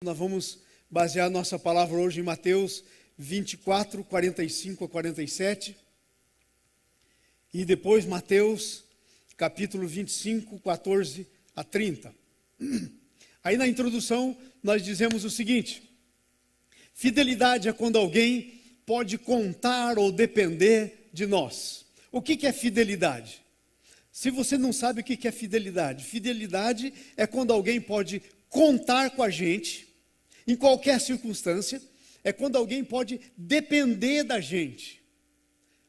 nós vamos basear nossa palavra hoje em Mateus 24, 45 a 47. E depois Mateus capítulo 25, 14 a 30. Aí na introdução nós dizemos o seguinte: fidelidade é quando alguém pode contar ou depender de nós. O que é fidelidade? Se você não sabe o que é fidelidade, fidelidade é quando alguém pode contar com a gente em qualquer circunstância, é quando alguém pode depender da gente.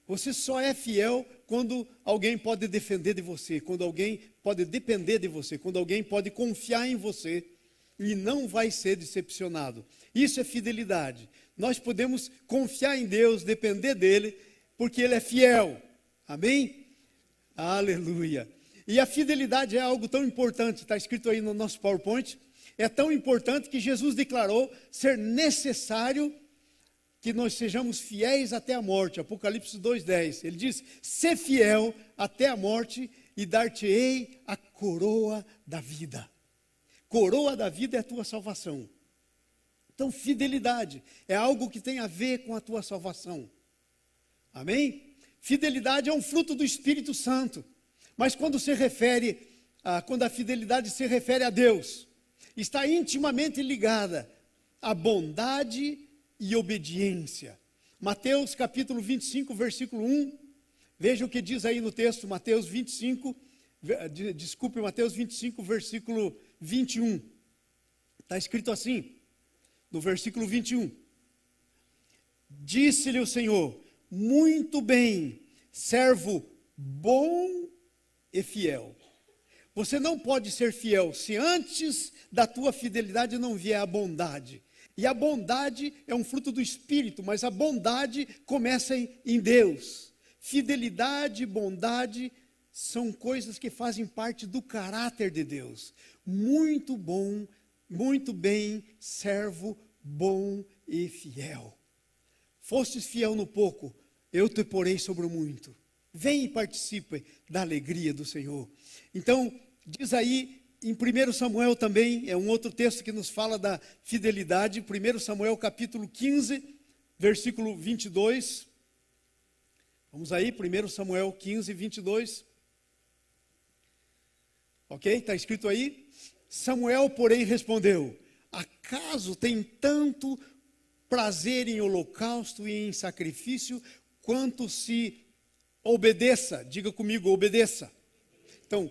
Você só é fiel quando alguém pode defender de você, quando alguém pode depender de você, quando alguém pode confiar em você e não vai ser decepcionado. Isso é fidelidade. Nós podemos confiar em Deus, depender dele, porque ele é fiel. Amém? Aleluia. E a fidelidade é algo tão importante, está escrito aí no nosso PowerPoint, é tão importante que Jesus declarou ser necessário que nós sejamos fiéis até a morte. Apocalipse 2:10, ele diz: "Sê fiel até a morte e dar-te-ei a coroa da vida." Coroa da vida é a tua salvação. Então, fidelidade é algo que tem a ver com a tua salvação. Amém? Fidelidade é um fruto do Espírito Santo. Mas quando a fidelidade se refere a Deus, está intimamente ligada à bondade e obediência. Mateus capítulo 25, versículo 1. Veja o que diz aí no texto, Mateus 25, versículo 21. Está escrito assim, no versículo 21. Disse-lhe o Senhor: "Muito bem, servo bom e fiel." Você não pode ser fiel se antes da tua fidelidade não vier a bondade. E a bondade é um fruto do Espírito, mas a bondade começa em Deus. Fidelidade e bondade são coisas que fazem parte do caráter de Deus. Muito bom, muito bem, servo bom e fiel. Fostes fiel no pouco, eu te porei sobre o muito. Vem e participe da alegria do Senhor. Então, diz aí, em 1 Samuel também, é um outro texto que nos fala da fidelidade. 1 Samuel capítulo 15, versículo 22. Vamos aí, 1 Samuel 15, 22. Ok? Está escrito aí. Samuel, porém, respondeu: "Acaso tem tanto prazer em holocausto e em sacrifício, quanto se obedeça." Diga comigo, obedeça. Então,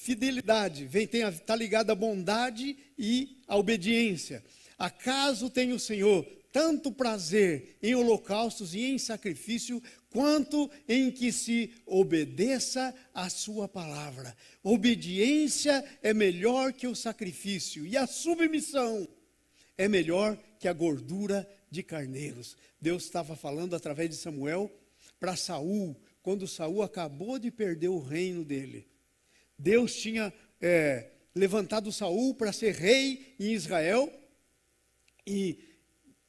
fidelidade está ligada à bondade e à obediência. Acaso tem o Senhor tanto prazer em holocaustos e em sacrifício, quanto em que se obedeça a sua palavra. Obediência é melhor que o sacrifício, e a submissão é melhor que a gordura de carneiros. Deus estava falando através de Samuel para Saul, quando Saul acabou de perder o reino dele. Deus tinha levantado Saul para ser rei em Israel, e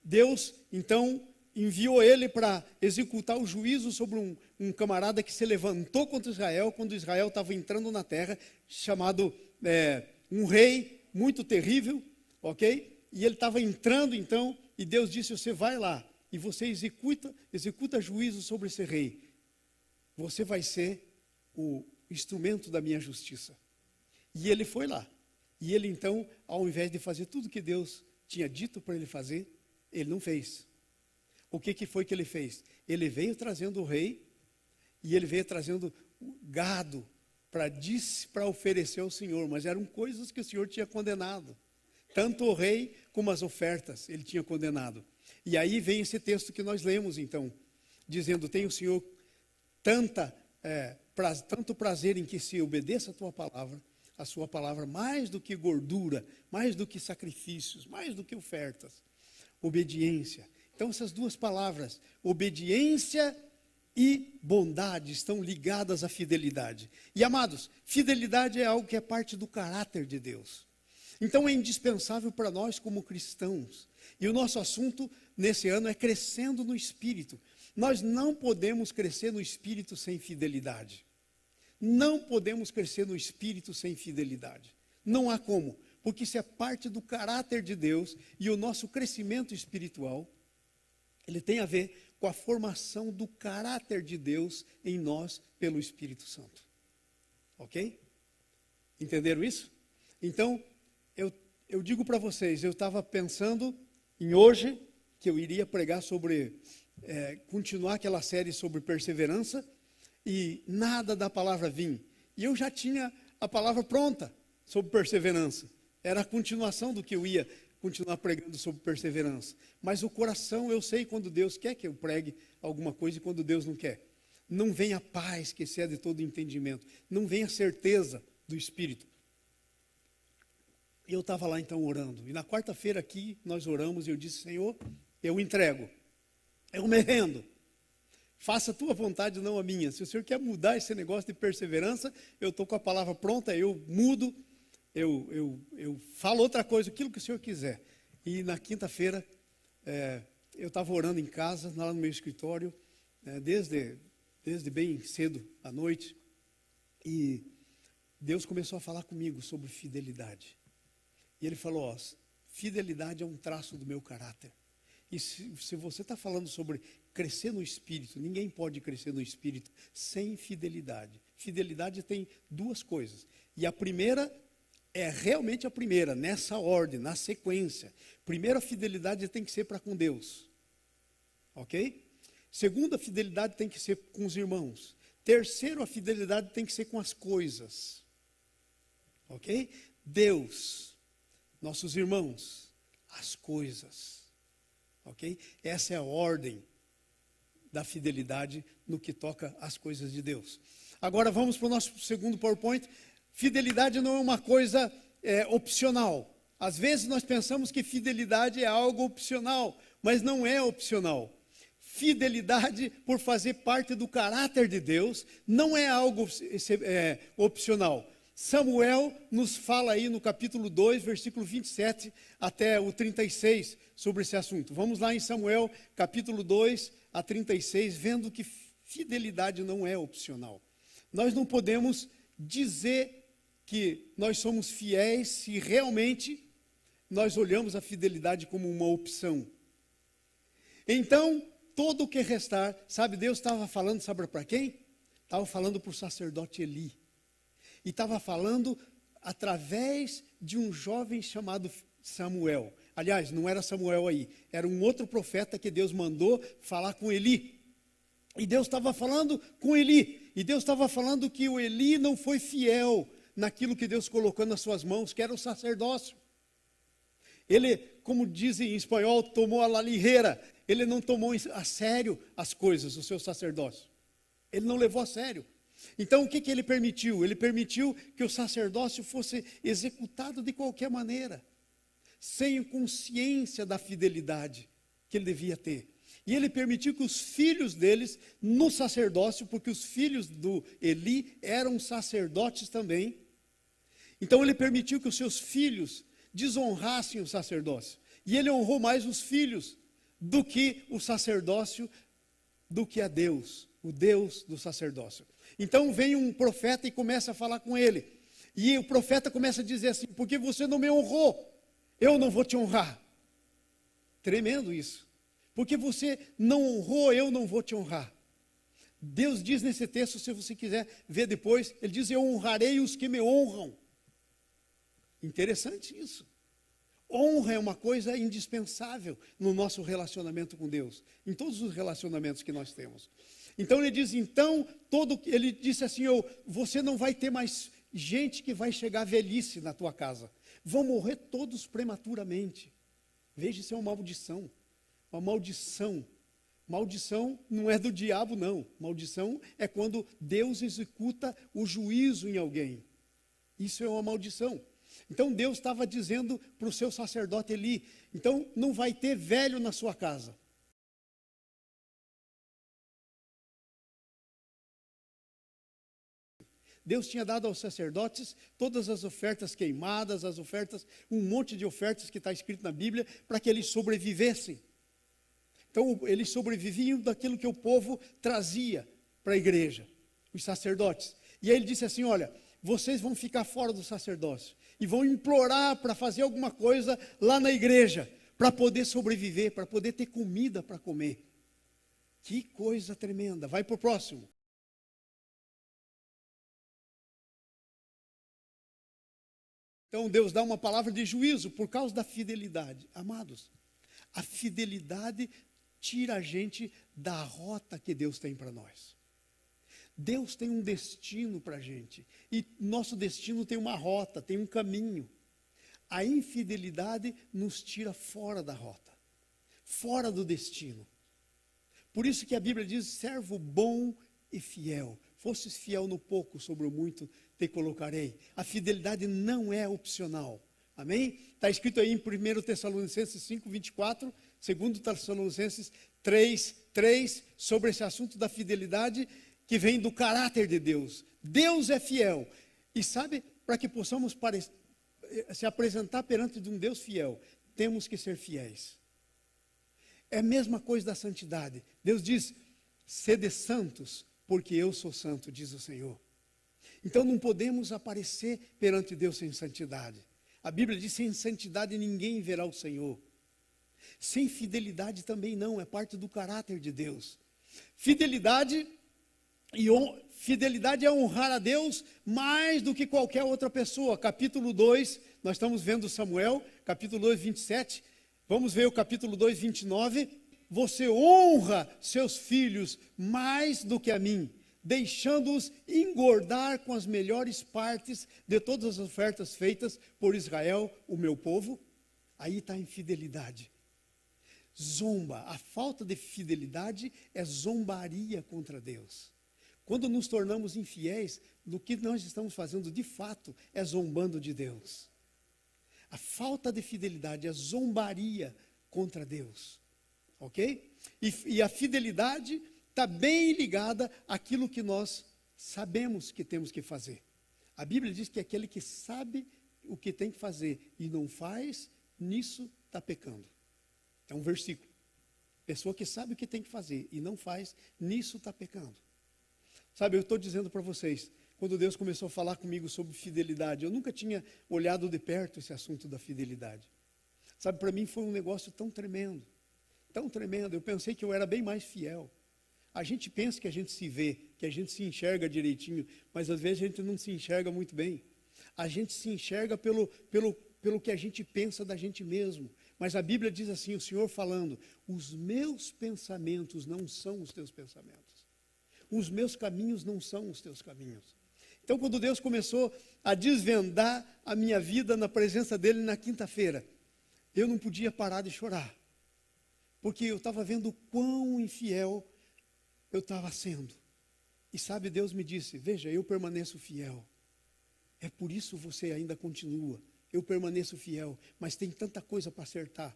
Deus então enviou ele para executar o juízo sobre um camarada que se levantou contra Israel, quando Israel estava entrando na terra, chamado um rei muito terrível, ok? E ele estava entrando então, e Deus disse: "Você vai lá e você executa juízo sobre esse rei. Você vai ser o instrumento da minha justiça." E ele foi lá. E ele então, ao invés de fazer tudo que Deus tinha dito para ele fazer, ele não fez. O que foi que ele fez? Ele veio trazendo o rei, e ele veio trazendo gado para oferecer ao Senhor, mas eram coisas que o Senhor tinha condenado. Tanto o rei como as ofertas ele tinha condenado. E aí vem esse texto que nós lemos então, dizendo: "Tem o Senhor tanto prazer em que se obedeça a sua palavra, mais do que gordura, mais do que sacrifícios, mais do que ofertas." Obediência. Então essas duas palavras, obediência e bondade, estão ligadas à fidelidade. E amados, fidelidade é algo que é parte do caráter de Deus. Então é indispensável para nós como cristãos. E o nosso assunto nesse ano é crescendo no Espírito. Nós não podemos crescer no Espírito sem fidelidade. Não podemos crescer no Espírito sem fidelidade. Não há como. porque isso é parte do caráter de Deus e o nosso crescimento espiritual, ele tem a ver com a formação do caráter de Deus em nós pelo Espírito Santo. Ok? Entenderam isso? Então, eu digo para vocês, eu estava pensando em hoje, que eu iria pregar sobre, continuar aquela série sobre perseverança, e nada da palavra vinha. E eu já tinha a palavra pronta sobre perseverança. Era a continuação do que eu ia continuar pregando sobre perseverança. Mas o coração, eu sei quando Deus quer que eu pregue alguma coisa e quando Deus não quer. Não vem a paz que excede todo entendimento. Não vem a certeza do Espírito. E eu estava lá então orando. E na quarta-feira aqui nós oramos e eu disse, Senhor, eu entrego. Eu me rendo. Faça a tua vontade, não a minha. Se o Senhor quer mudar esse negócio de perseverança, eu estou com a palavra pronta, eu mudo, eu falo outra coisa, aquilo que o Senhor quiser. E na quinta-feira, eu estava orando em casa, lá no meu escritório, desde bem cedo à noite, e Deus começou a falar comigo sobre fidelidade. E Ele falou, ó, fidelidade é um traço do meu caráter. E se você está falando sobre crescer no Espírito, ninguém pode crescer no Espírito sem fidelidade. Fidelidade tem duas coisas. E a primeira é realmente a primeira, nessa ordem, na sequência. Primeiro, a fidelidade tem que ser para com Deus. Ok? Segundo, a fidelidade tem que ser com os irmãos. Terceiro, a fidelidade tem que ser com as coisas. Ok? Deus, nossos irmãos, as coisas. Ok? Essa é a ordem da fidelidade no que toca às coisas de Deus. Agora vamos para o nosso segundo PowerPoint. Fidelidade não é uma coisa opcional. Às vezes nós pensamos que fidelidade é algo opcional, mas não é opcional. Fidelidade, por fazer parte do caráter de Deus, não é algo opcional. Samuel nos fala aí no capítulo 2, versículo 27 até o 36 sobre esse assunto. Vamos lá em Samuel, capítulo 2 a 36, vendo que fidelidade não é opcional. Nós não podemos dizer que nós somos fiéis se realmente nós olhamos a fidelidade como uma opção. Então, todo o que restar, sabe, Deus estava falando, sabe para quem? Estava falando para o sacerdote Eli. E estava falando através de um jovem chamado Samuel. Aliás, não era Samuel aí, era um outro profeta que Deus mandou falar com Eli. E Deus estava falando com Eli. E Deus estava falando que o Eli não foi fiel naquilo que Deus colocou nas suas mãos, que era o sacerdócio. Ele, como dizem em espanhol, tomou a la ligeira. Ele não tomou a sério as coisas, o seu sacerdócio. Ele não levou a sério. Então, o que ele permitiu? Ele permitiu que o sacerdócio fosse executado de qualquer maneira, sem consciência da fidelidade que ele devia ter. E ele permitiu que os filhos deles, no sacerdócio, porque os filhos do Eli eram sacerdotes também. Então, ele permitiu que os seus filhos desonrassem o sacerdócio. E ele honrou mais os filhos do que o sacerdócio, do que a Deus, o Deus do sacerdócio. Então vem um profeta e começa a falar com ele. E o profeta começa a dizer assim, porque você não me honrou, eu não vou te honrar. Tremendo isso. Porque você não honrou, eu não vou te honrar. Deus diz nesse texto, se você quiser ver depois, ele diz, eu honrarei os que me honram. Interessante isso. Honra é uma coisa indispensável no nosso relacionamento com Deus, em todos os relacionamentos que nós temos. Então ele diz, ele disse assim, você não vai ter mais gente que vai chegar à velhice na tua casa. Vão morrer todos prematuramente. Veja, isso é uma maldição. Uma maldição. Maldição não é do diabo, não. Maldição é quando Deus executa o juízo em alguém. Isso é uma maldição. Então Deus estava dizendo para o seu sacerdote Eli, então não vai ter velho na sua casa. Deus tinha dado aos sacerdotes todas as ofertas queimadas, as ofertas, um monte de ofertas que está escrito na Bíblia, para que eles sobrevivessem. Então eles sobreviviam daquilo que o povo trazia para a igreja, os sacerdotes. E aí ele disse assim, olha, vocês vão ficar fora do sacerdócio. e vão implorar para fazer alguma coisa lá na igreja, para poder sobreviver, para poder ter comida para comer. Que coisa tremenda. Vai para o próximo. Então Deus dá uma palavra de juízo por causa da fidelidade. Amados, a fidelidade tira a gente da rota que Deus tem para nós. Deus tem um destino para a gente. E nosso destino tem uma rota, tem um caminho. A infidelidade nos tira fora da rota, fora do destino. Por isso que a Bíblia diz, servo bom e fiel. Fosses fiel no pouco, sobre o muito te colocarei. A fidelidade não é opcional. Amém? Está escrito aí em 1 Tessalonicenses 5, 24, 2 Tessalonicenses 3, 3, sobre esse assunto da fidelidade que vem do caráter de Deus. Deus é fiel. E sabe, para que possamos se apresentar perante de um Deus fiel, temos que ser fiéis. É a mesma coisa da santidade. Deus diz, sede santos, porque eu sou santo, diz o Senhor. Então não podemos aparecer perante Deus sem santidade. A Bíblia diz, sem santidade ninguém verá o Senhor. Sem fidelidade também não, é parte do caráter de Deus. Fidelidade é honrar a Deus mais do que qualquer outra pessoa. Capítulo 2, nós estamos vendo Samuel, capítulo 2, 27. Vamos ver o capítulo 2, 29. Você honra seus filhos mais do que a mim, deixando-os engordar com as melhores partes de todas as ofertas feitas por Israel, o meu povo. Aí está a infidelidade. Zomba, a falta de fidelidade é zombaria contra Deus. Quando nos tornamos infiéis, do que nós estamos fazendo de fato é zombando de Deus. A falta de fidelidade é zombaria contra Deus. Ok? E a fidelidade está bem ligada àquilo que nós sabemos que temos que fazer. A Bíblia diz que aquele que sabe o que tem que fazer e não faz, nisso está pecando. É um versículo. Pessoa que sabe o que tem que fazer e não faz, nisso está pecando. Sabe, eu estou dizendo para vocês, quando Deus começou a falar comigo sobre fidelidade, eu nunca tinha olhado de perto esse assunto da fidelidade. Sabe, para mim foi um negócio tão tremendo, eu pensei que eu era bem mais fiel. A gente pensa que a gente se vê, que a gente se enxerga direitinho, mas às vezes a gente não se enxerga muito bem. A gente se enxerga pelo que a gente pensa da gente mesmo. Mas a Bíblia diz assim, o Senhor falando, os meus pensamentos não são os teus pensamentos. Os meus caminhos não são os teus caminhos. Então, quando Deus começou a desvendar a minha vida na presença dEle na quinta-feira, eu não podia parar de chorar. Porque eu estava vendo o quão infiel eu estava sendo. E sabe, Deus me disse, veja, eu permaneço fiel. É por isso você ainda continua. Eu permaneço fiel, mas tem tanta coisa para acertar.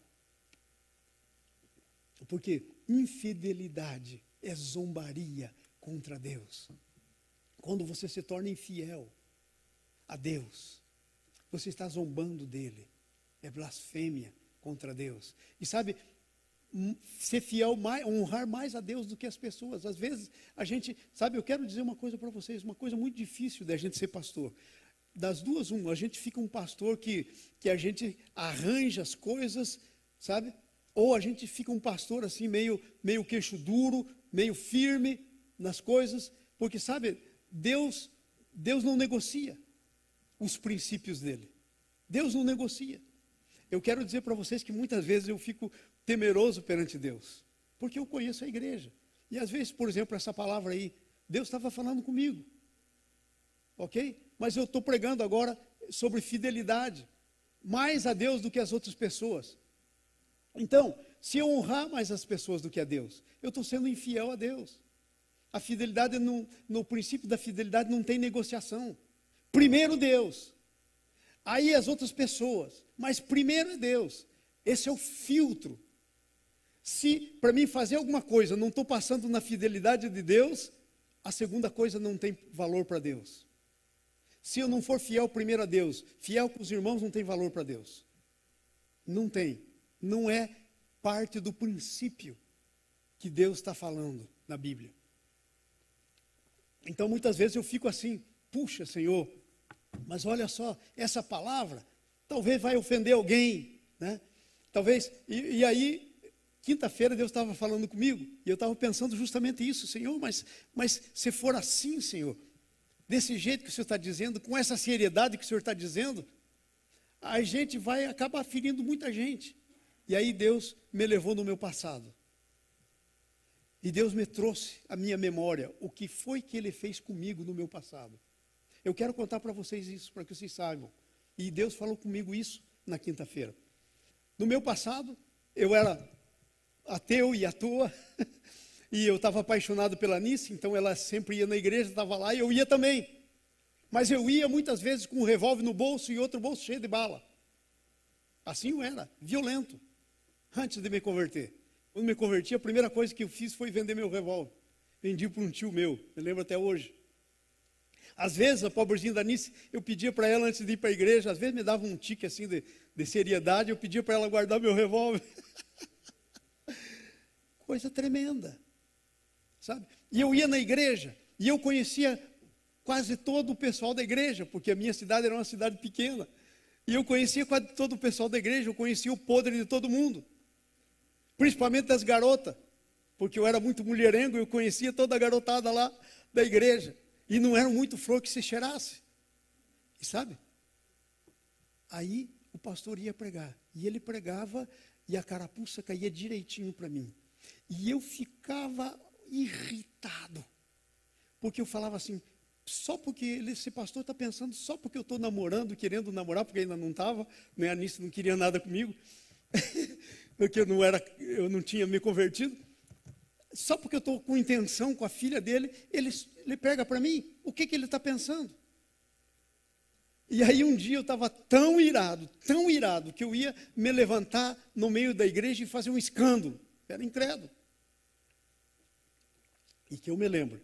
Porque infidelidade é zombaria contra Deus. Quando você se torna infiel a Deus, você está zombando dele. É blasfêmia contra Deus. E sabe, ser fiel, honrar mais a Deus do que as pessoas. Às vezes, a gente, sabe, eu quero dizer uma coisa para vocês, uma coisa muito difícil da gente ser pastor. Das duas, a gente fica um pastor que a gente arranja as coisas, sabe? Ou a gente fica um pastor assim, meio queixo duro, meio firme nas coisas, porque, sabe, Deus não negocia os princípios dele. Deus não negocia. Eu quero dizer para vocês que muitas vezes eu fico temeroso perante Deus, porque eu conheço a igreja. E às vezes, por exemplo, essa palavra aí, Deus estava falando comigo. Ok? Mas eu estou pregando agora sobre fidelidade, mais a Deus do que as outras pessoas. Então, se eu honrar mais as pessoas do que a Deus, eu estou sendo infiel a Deus. A fidelidade, no princípio da fidelidade, não tem negociação. Primeiro Deus, aí as outras pessoas, mas primeiro é Deus. Esse é o filtro. Se para mim fazer alguma coisa não estou passando na fidelidade de Deus, a segunda coisa não tem valor para Deus. Se eu não for fiel primeiro a Deus, fiel com os irmãos, não tem valor para Deus. Não tem. Não é parte do princípio que Deus está falando na Bíblia. Então muitas vezes eu fico assim, puxa Senhor, Mas olha só, essa palavra talvez vai ofender alguém, né? Talvez, e aí, quinta-feira Deus estava falando comigo, e eu estava pensando justamente isso, Senhor, mas se for assim, Senhor, desse jeito que o Senhor está dizendo, com essa seriedade que o Senhor está dizendo, a gente vai acabar ferindo muita gente. E aí Deus me levou no meu passado. E Deus me trouxe à minha memória o que foi que Ele fez comigo no meu passado. Eu quero contar para vocês isso, para que vocês saibam. E Deus falou comigo isso na quinta-feira. No meu passado, eu era ateu e à toa, e eu estava apaixonado pela Nice, então ela sempre ia na igreja, estava lá, e eu ia também. Mas eu ia muitas vezes com um revólver no bolso e outro bolso cheio de bala. Assim eu era, violento, antes de me converter. Quando me converti, a primeira coisa que eu fiz foi vender meu revólver. Vendi para um tio meu, me lembro até hoje. Às vezes, a pobrezinha da Nice, eu pedia para ela antes de ir para a igreja, às vezes me dava um tique assim de seriedade, eu pedia para ela guardar meu revólver. Coisa tremenda, sabe? E eu ia na igreja, e eu conhecia quase todo o pessoal da igreja, porque a minha cidade era uma cidade pequena. E eu conhecia quase todo o pessoal da igreja, eu conhecia o podre de todo mundo. Principalmente das garotas, porque eu era muito mulherengo, eu conhecia toda a garotada lá da igreja. E não era muito flor que se cheirasse. E sabe? Aí o pastor ia pregar. E ele pregava e a carapuça caía direitinho para mim. E eu ficava irritado. Porque eu falava assim, só porque esse pastor está pensando, só porque eu estou namorando, querendo namorar, porque ainda não estava, né, a Anice não queria nada comigo, porque eu não tinha me convertido. Só porque eu estou com intenção com a filha dele, ele pega para mim, o que ele está pensando? E aí um dia eu estava tão irado, que eu ia me levantar no meio da igreja e fazer um escândalo. Era incrédulo. E que eu me lembro,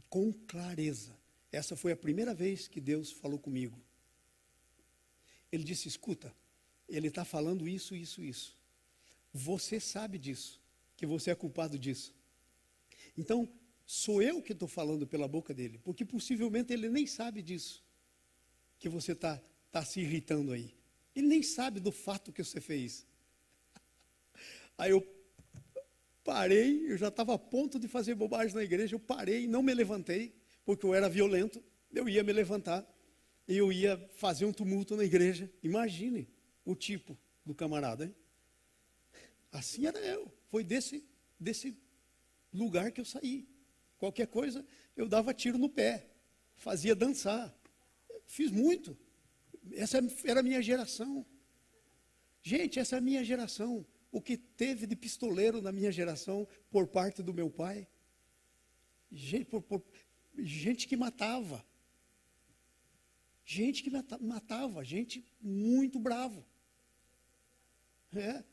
com clareza, essa foi a primeira vez que Deus falou comigo. Ele disse, escuta, ele está falando isso, isso, isso. Você sabe disso, que você é culpado disso. Então, sou eu que estou falando pela boca dele, porque possivelmente ele nem sabe disso, que você está se irritando aí. Ele nem sabe do fato que você fez. Aí eu parei, eu já estava a ponto de fazer bobagem na igreja, eu parei, não me levantei, porque eu era violento, eu ia me levantar, e eu ia fazer um tumulto na igreja. Imagine o tipo do camarada, hein? Assim era eu, foi desse lugar que eu saí. Qualquer coisa, eu dava tiro no pé, fazia dançar, fiz muito. Essa era a minha geração. Gente, essa é a minha geração. O que teve de pistoleiro na minha geração por parte do meu pai? Gente que matava. Gente que matava, gente muito bravo.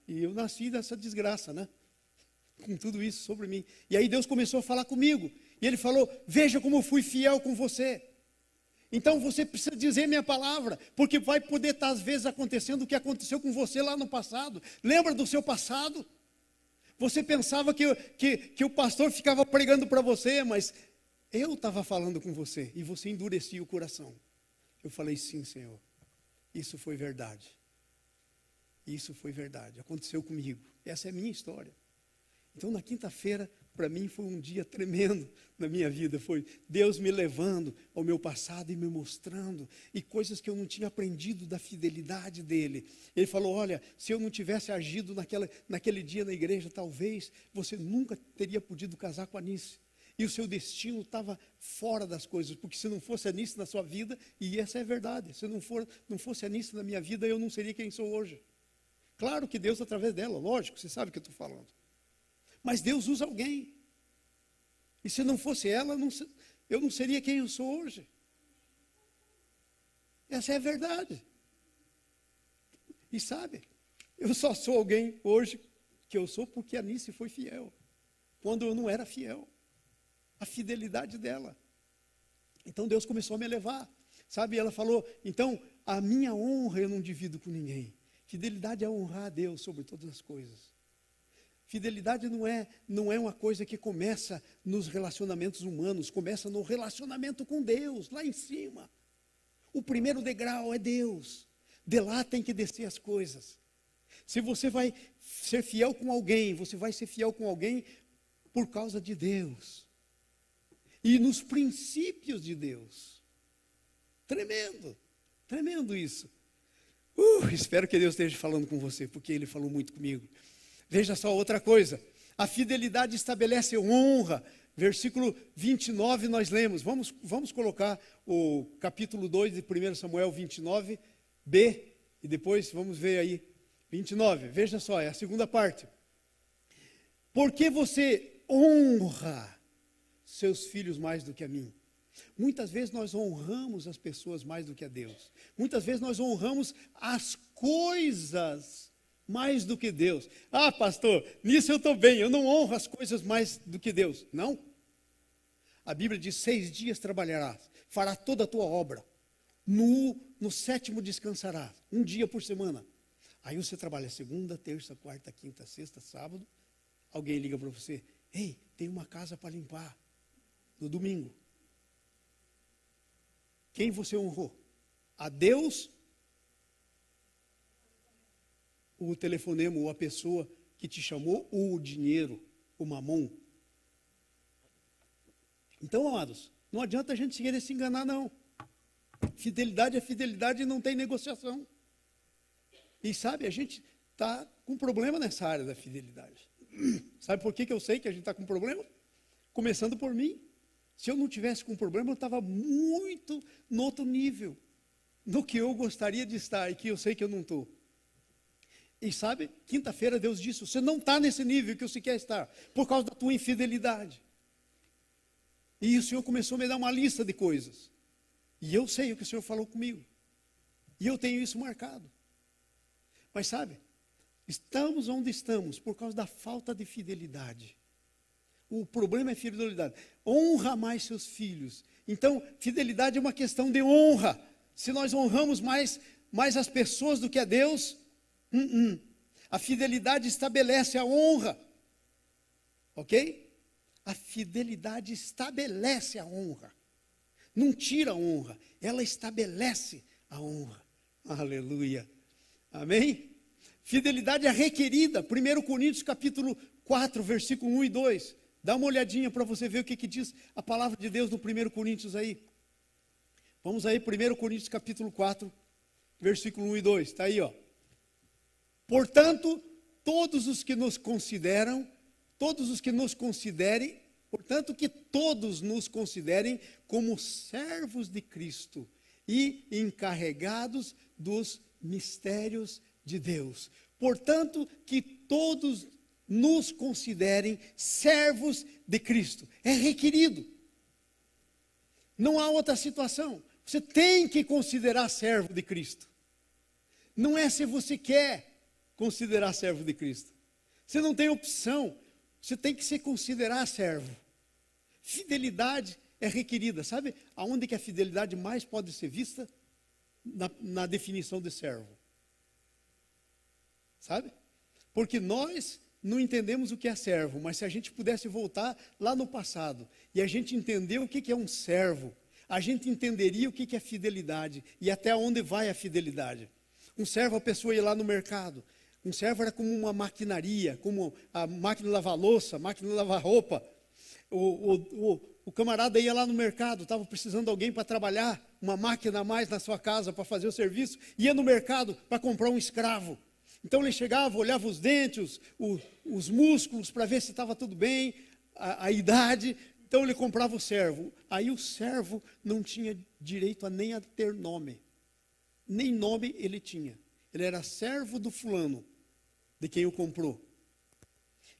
E eu nasci dessa desgraça, né? Com tudo isso sobre mim. E aí Deus começou a falar comigo. E Ele falou, veja como eu fui fiel com você. Então você precisa dizer minha palavra, porque vai poder estar às vezes acontecendo o que aconteceu com você lá no passado. Lembra do seu passado? Você pensava que o pastor ficava pregando para você, mas eu estava falando com você e você endurecia o coração. Eu falei, sim, Senhor, isso foi verdade. Isso foi verdade, aconteceu comigo. Essa é a minha história. Então, na quinta-feira, para mim foi um dia tremendo na minha vida. Foi Deus me levando ao meu passado e me mostrando, e coisas que eu não tinha aprendido da fidelidade dEle. Ele falou, olha, se eu não tivesse agido naquele dia na igreja, talvez você nunca teria podido casar com a Anice. E o seu destino estava fora das coisas, porque se não fosse a Anice na sua vida, e essa é a verdade, se não fosse a Anice na minha vida, eu não seria quem sou hoje. Claro que Deus através dela, lógico, você sabe o que eu estou falando. Mas Deus usa alguém. E se não fosse ela, eu não seria quem eu sou hoje. Essa é a verdade. E sabe, eu só sou alguém hoje que eu sou porque a Anice foi fiel. Quando eu não era fiel. A fidelidade dela. Então Deus começou a me levar. Sabe, ela falou, então, a minha honra eu não divido com ninguém. Fidelidade é honrar a Deus sobre todas as coisas. Fidelidade não é uma coisa que começa nos relacionamentos humanos, começa no relacionamento com Deus, lá em cima. O primeiro degrau é Deus. De lá tem que descer as coisas. Se você vai ser fiel com alguém, você vai ser fiel com alguém por causa de Deus. E nos princípios de Deus. Tremendo, tremendo isso. Espero que Deus esteja falando com você, porque Ele falou muito comigo. Veja só outra coisa. A fidelidade estabelece honra. Versículo 29 nós lemos. Vamos colocar o capítulo 2 de 1 Samuel 29b. E depois vamos ver aí 29. Veja só, é a segunda parte. Porque você honra seus filhos mais do que a mim. Muitas vezes nós honramos as pessoas mais do que a Deus. Muitas vezes nós honramos as coisas mais do que Deus. Ah, pastor, nisso eu estou bem, eu não honro as coisas mais do que Deus. Não. A Bíblia diz, 6 dias trabalharás, fará toda a tua obra. No 7º descansarás, 1 dia por semana. Aí você trabalha segunda, terça, quarta, quinta, sexta, sábado. Alguém liga para você, ei, tem uma casa para limpar no domingo. Quem você honrou? A Deus? O telefonema, ou a pessoa que te chamou, ou o dinheiro, o mamon? Então, amados, não adianta a gente querer se enganar, não. Fidelidade é fidelidade e não tem negociação. E sabe, a gente está com problema nessa área da fidelidade. Sabe por que eu sei que a gente está com problema? Começando por mim. Se eu não tivesse com problema, eu estava muito no outro nível, no que eu gostaria de estar e que eu sei que eu não estou. E sabe, quinta-feira Deus disse, você não está nesse nível que você quer estar, por causa da tua infidelidade. E o Senhor começou a me dar uma lista de coisas. E eu sei o que o Senhor falou comigo. E eu tenho isso marcado. Mas sabe, estamos onde estamos por causa da falta de fidelidade. O problema é fidelidade. Honra mais seus filhos. Então, fidelidade é uma questão de honra. Se nós honramos mais as pessoas do que a Deus, a fidelidade estabelece a honra. Ok? A fidelidade estabelece a honra. Não tira a honra, ela estabelece a honra. Aleluia. Amém? Fidelidade é requerida. 1 Coríntios capítulo 4, versículo 1 e 2. Dá uma olhadinha para você ver o que diz a palavra de Deus no 1 Coríntios aí. Vamos aí, 1 Coríntios capítulo 4, versículo 1 e 2. Está aí, ó. Portanto, todos os que nos considerem, portanto que todos nos considerem como servos de Cristo e encarregados dos mistérios de Deus. Portanto que todos nos considerem servos de Cristo. É requerido. Não há outra situação. Você tem que considerar servo de Cristo. Não é se você quer considerar servo de Cristo. Você não tem opção. Você tem que se considerar servo. Fidelidade é requerida. Sabe aonde que a fidelidade mais pode ser vista? Na definição de servo. Sabe? Porque nós não entendemos o que é servo, mas se a gente pudesse voltar lá no passado e a gente entender o que é um servo, a gente entenderia o que é fidelidade e até onde vai a fidelidade. Um servo, a pessoa ia lá no mercado. Um servo era como uma maquinaria, como a máquina de lavar louça, a máquina de lavar roupa. O camarada ia lá no mercado, estava precisando de alguém para trabalhar, uma máquina a mais na sua casa para fazer o serviço, ia no mercado para comprar um escravo. Então ele chegava, olhava os dentes, os músculos, para ver se estava tudo bem, a idade. Então ele comprava o servo. Aí o servo não tinha direito nem a ter nome. Nem nome ele tinha. Ele era servo do fulano, de quem o comprou.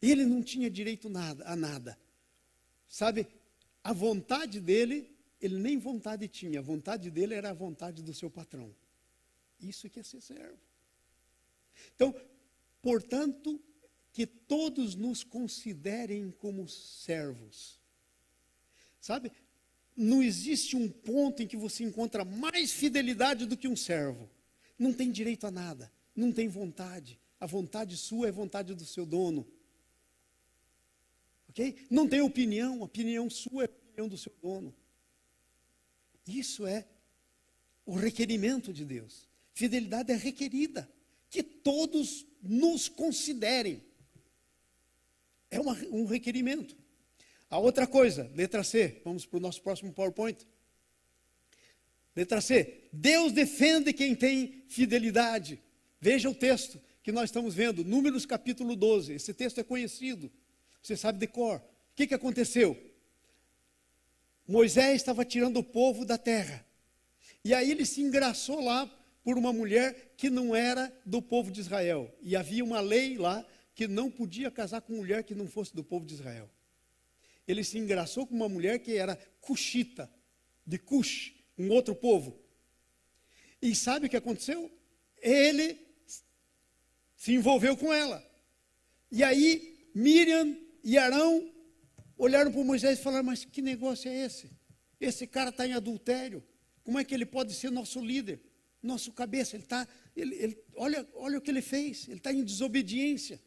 Ele não tinha direito a nada. Sabe, a vontade dele, ele nem vontade tinha. A vontade dele era a vontade do seu patrão. Isso que é ser servo. Então, portanto, que todos nos considerem como servos. Sabe, não existe um ponto em que você encontra mais fidelidade do que um servo. Não tem direito a nada, não tem vontade. A vontade sua é a vontade do seu dono. Ok? Não tem opinião, a opinião sua é a opinião do seu dono. Isso é o requerimento de Deus. Fidelidade é requerida, que todos nos considerem. É um requerimento. A outra coisa, letra C, vamos para o nosso próximo PowerPoint. Letra C, Deus defende quem tem fidelidade. Veja o texto que nós estamos vendo, Números capítulo 12. Esse texto é conhecido, você sabe de cor. O que aconteceu? Moisés estava tirando o povo da terra. E aí ele se engraçou lá por uma mulher que não era do povo de Israel. E havia uma lei lá que não podia casar com mulher que não fosse do povo de Israel. Ele se engraçou com uma mulher que era cuxita, de Cush, um outro povo. E sabe o que aconteceu? Ele se envolveu com ela. E aí Miriam e Arão olharam para Moisés e falaram, mas que negócio é esse? Esse cara está em adultério. Como é que ele pode ser nosso líder? Nosso cabeça, olha o que ele fez, ele está em desobediência.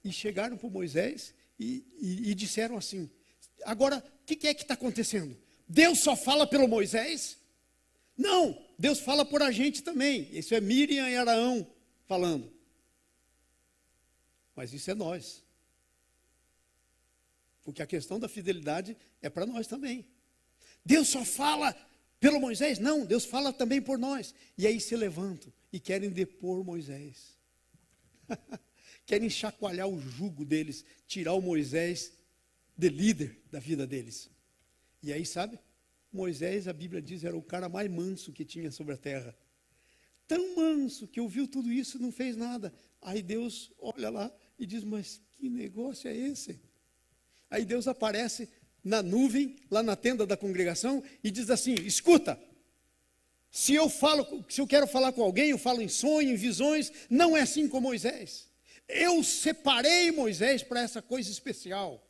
E chegaram para Moisés e disseram assim, agora, o que é que está acontecendo? Deus só fala pelo Moisés? Não, Deus fala por a gente também. Isso é Miriam e Arão falando. Mas isso é nós. Porque a questão da fidelidade é para nós também. Deus só fala pelo Moisés? Não, Deus fala também por nós. E aí se levantam e querem depor Moisés. Querem chacoalhar o jugo deles, tirar o Moisés de líder da vida deles. E aí, sabe? Moisés, a Bíblia diz, era o cara mais manso que tinha sobre a terra. Tão manso que ouviu tudo isso e não fez nada. Aí Deus olha lá e diz, mas que negócio é esse? Aí Deus aparece na nuvem, lá na tenda da congregação, e diz assim, escuta, se eu quero falar com alguém, eu falo em sonho, em visões, não é assim com Moisés. Eu separei Moisés para essa coisa especial.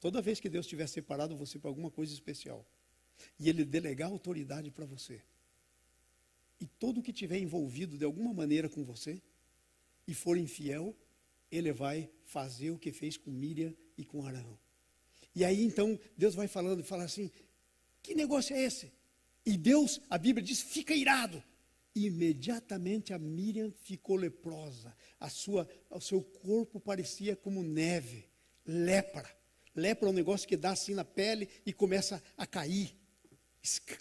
Toda vez que Deus tiver separado você para alguma coisa especial, e Ele delegar autoridade para você, e todo que tiver envolvido de alguma maneira com você, e for infiel, Ele vai fazer o que fez com Miriam e com Arão. E aí então, Deus vai falando e fala assim, que negócio é esse? E Deus, a Bíblia diz, fica irado. E imediatamente a Miriam ficou leprosa. O seu corpo parecia como neve, lepra. Lepra é um negócio que dá assim na pele e começa a cair,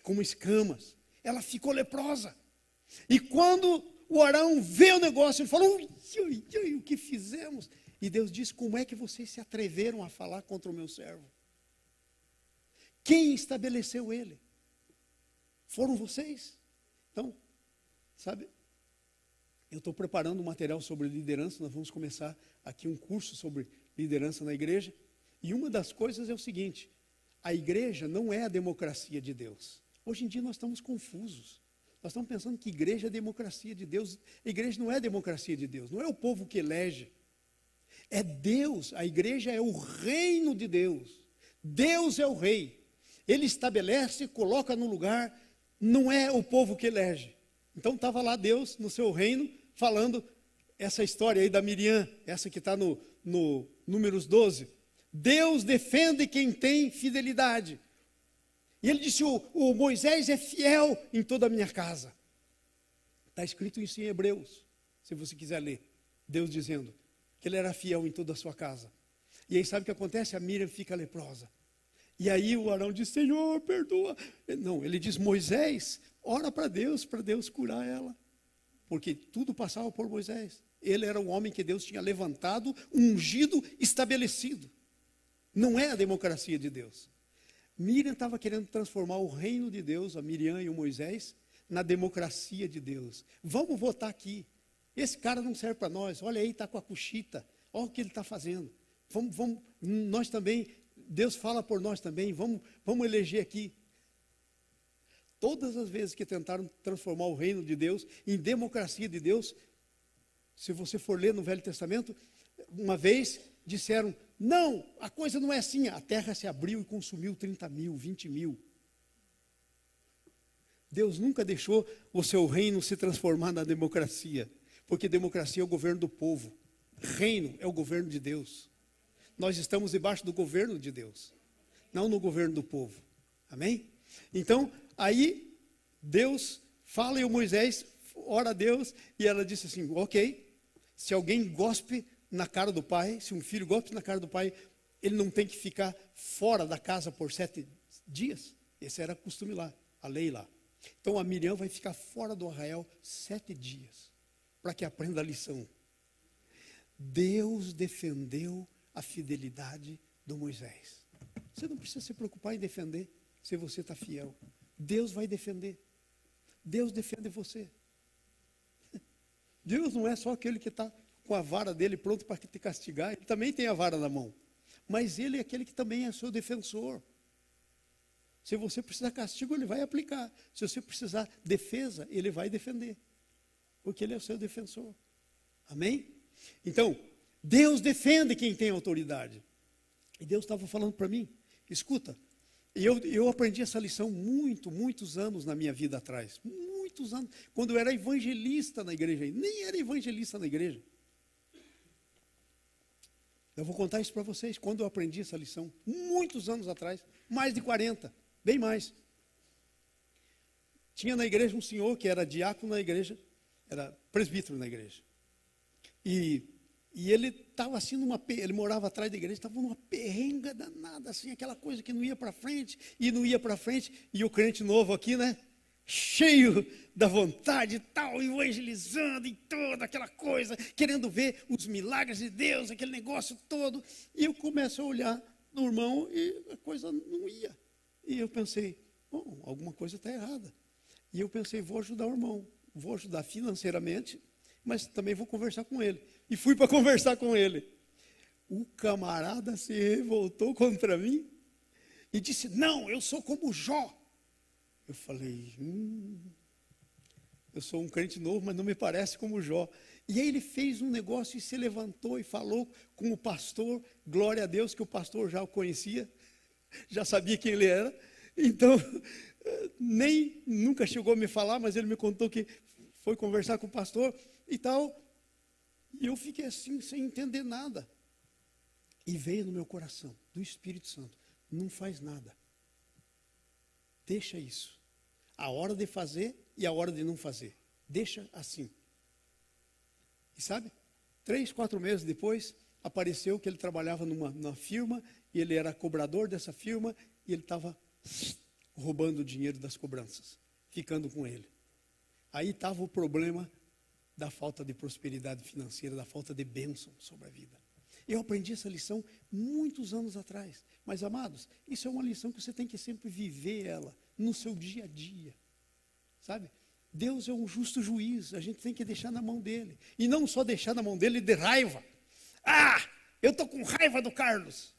como escamas. Ela ficou leprosa. E quando o Arão vê o negócio, ele falou, o que fizemos? E Deus diz, como é que vocês se atreveram a falar contra o meu servo? Quem estabeleceu ele? Foram vocês? Então, sabe, eu estou preparando um material sobre liderança, nós vamos começar aqui um curso sobre liderança na igreja, e uma das coisas é o seguinte, a igreja não é a democracia de Deus. Hoje em dia nós estamos confusos, nós estamos pensando que igreja é a democracia de Deus, a igreja não é a democracia de Deus, não é o povo que elege, é Deus, a igreja é o reino de Deus, Deus é o rei, Ele estabelece, coloca no lugar, não é o povo que elege. Então estava lá Deus no seu reino, falando essa história aí da Miriam, essa que está no Números 12. Deus defende quem tem fidelidade. E ele disse, o Moisés é fiel em toda a minha casa. Está escrito isso em Hebreus, se você quiser ler. Deus dizendo que ele era fiel em toda a sua casa. E aí sabe o que acontece? A Miriam fica leprosa. E aí o Arão diz, Senhor, perdoa. Não, ele diz, Moisés, ora para Deus curar ela. Porque tudo passava por Moisés. Ele era o homem que Deus tinha levantado, ungido, estabelecido. Não é a democracia de Deus. Miriam estava querendo transformar o reino de Deus, a Miriam e o Moisés, na democracia de Deus. Vamos votar aqui. Esse cara não serve para nós. Olha aí, está com a cuxita. Olha o que ele está fazendo. Vamos, nós também, Deus fala por nós também. Vamos eleger aqui. Todas as vezes que tentaram transformar o reino de Deus em democracia de Deus, se você for ler no Velho Testamento, uma vez disseram, não, a coisa não é assim, a terra se abriu e consumiu 30 mil, 20 mil. Deus nunca deixou o seu reino se transformar na democracia, porque democracia é o governo do povo, reino é o governo de Deus. Nós estamos debaixo do governo de Deus, não no governo do povo, amém? Então, Aí Deus fala e o Moisés ora a Deus e ela disse assim, ok, se alguém gospe na cara do pai, se um filho gospe na cara do pai, ele não tem que ficar fora da casa por 7 dias. Esse era o costume lá, a lei lá. Então a Miriam vai ficar fora do arraial 7 dias, para que aprenda a lição. Deus defendeu a fidelidade do Moisés. Você não precisa se preocupar em defender, se você está fiel. Deus vai defender. Deus defende você. Deus não é só aquele que está com a vara dele pronto para te castigar. Ele também tem a vara na mão. Mas ele é aquele que também é seu defensor. Se você precisar castigo, ele vai aplicar. Se você precisar defesa, ele vai defender. Porque ele é o seu defensor. Amém? Então, Deus defende quem tem autoridade. E Deus estava falando para mim, escuta, eu aprendi essa lição muitos anos na minha vida atrás. Muitos anos, quando eu era evangelista na igreja. Nem era evangelista na igreja. Eu vou contar isso para vocês, quando eu aprendi essa lição, muitos anos atrás, mais de 40, bem mais. Tinha na igreja um senhor que era diácono na igreja, era presbítero na igreja. E ele estava assim, ele morava atrás da igreja, estava numa perrenga danada, assim, aquela coisa que não ia para frente, e não ia para frente, e o crente novo aqui, né? Cheio da vontade e tal, evangelizando e toda aquela coisa, querendo ver os milagres de Deus, aquele negócio todo. E eu começo a olhar no irmão e a coisa não ia. E eu pensei, bom, alguma coisa está errada. E eu pensei, vou ajudar o irmão, vou ajudar financeiramente, mas também vou conversar com ele. E fui para conversar com ele. O camarada se revoltou contra mim e disse, não, eu sou como Jó. Eu falei, eu sou um crente novo, mas não me parece como Jó. E aí ele fez um negócio e se levantou e falou com o pastor, glória a Deus que o pastor já o conhecia, já sabia quem ele era. Então, nunca chegou a me falar, mas ele me contou que foi conversar com o pastor e tal. E eu fiquei assim, sem entender nada. E veio no meu coração, do Espírito Santo, não faz nada. Deixa isso. A hora de fazer e a hora de não fazer. Deixa assim. E sabe, 3, 4 meses depois, apareceu que ele trabalhava numa firma, e ele era cobrador dessa firma, e ele estava roubando o dinheiro das cobranças, ficando com ele. Aí estava o problema da falta de prosperidade financeira, da falta de bênção sobre a vida. Eu aprendi essa lição muitos anos atrás. Mas, amados, isso é uma lição que você tem que sempre viver ela no seu dia a dia. Sabe? Deus é um justo juiz, a gente tem que deixar na mão dele. E não só deixar na mão dele de raiva. Ah, eu estou com raiva do Carlos.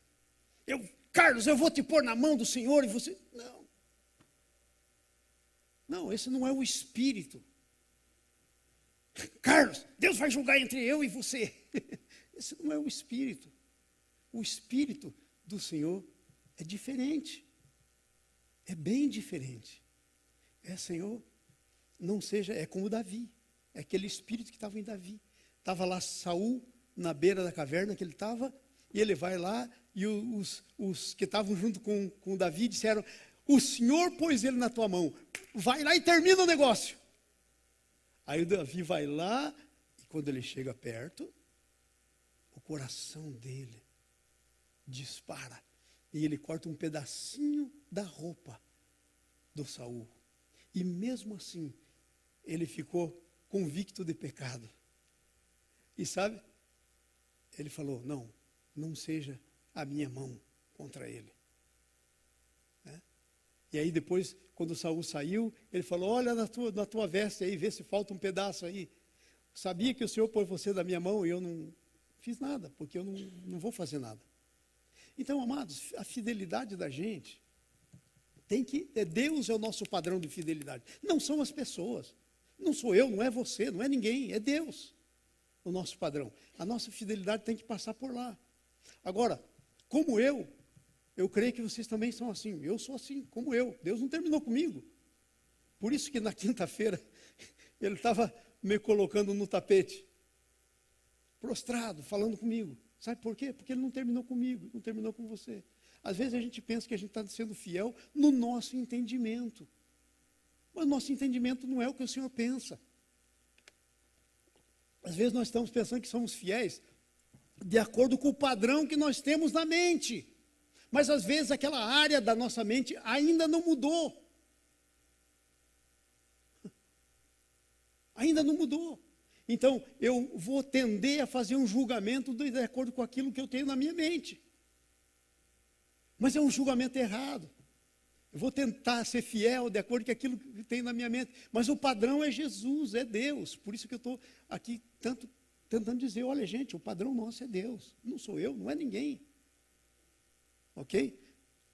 Carlos, eu vou te pôr na mão do Senhor e você... Não. Não, esse não é o espírito. Carlos, Deus vai julgar entre eu e você. Esse não é o espírito. O espírito do Senhor é diferente. É bem diferente. Senhor, não seja, é como Davi. É aquele espírito que estava em Davi. Estava lá Saul, na beira da caverna que ele estava, e ele vai lá, e os que estavam junto com Davi disseram, o Senhor pôs ele na tua mão. Vai lá e termina o negócio. Aí o Davi vai lá, e quando ele chega perto, o coração dele dispara. E ele corta um pedacinho da roupa do Saul. E mesmo assim, ele ficou convicto de pecado. E sabe, ele falou, não seja a minha mão contra ele. E aí depois, quando Saul saiu, ele falou, olha na tua veste aí, vê se falta um pedaço aí. Sabia que o Senhor pôs você na minha mão e eu não fiz nada, porque eu não vou fazer nada. Então, amados, a fidelidade da gente, Deus é o nosso padrão de fidelidade. Não são as pessoas, não sou eu, não é você, não é ninguém, é Deus o nosso padrão. A nossa fidelidade tem que passar por lá. Agora, como eu creio que vocês também são assim. Eu sou assim, como eu. Deus não terminou comigo. Por isso que na quinta-feira, ele estava me colocando no tapete, prostrado, falando comigo. Sabe por quê? Porque ele não terminou comigo, não terminou com você. Às vezes a gente pensa que a gente está sendo fiel no nosso entendimento. Mas nosso entendimento não é o que o Senhor pensa. Às vezes nós estamos pensando que somos fiéis de acordo com o padrão que nós temos na mente. Mas às vezes aquela área da nossa mente ainda não mudou. Ainda não mudou. Então, eu vou tender a fazer um julgamento de acordo com aquilo que eu tenho na minha mente. Mas é um julgamento errado. Eu vou tentar ser fiel de acordo com aquilo que tenho na minha mente. Mas o padrão é Jesus, é Deus. Por isso que eu estou aqui tanto tentando dizer, olha gente, o padrão nosso é Deus. Não sou eu, não é ninguém. Ok?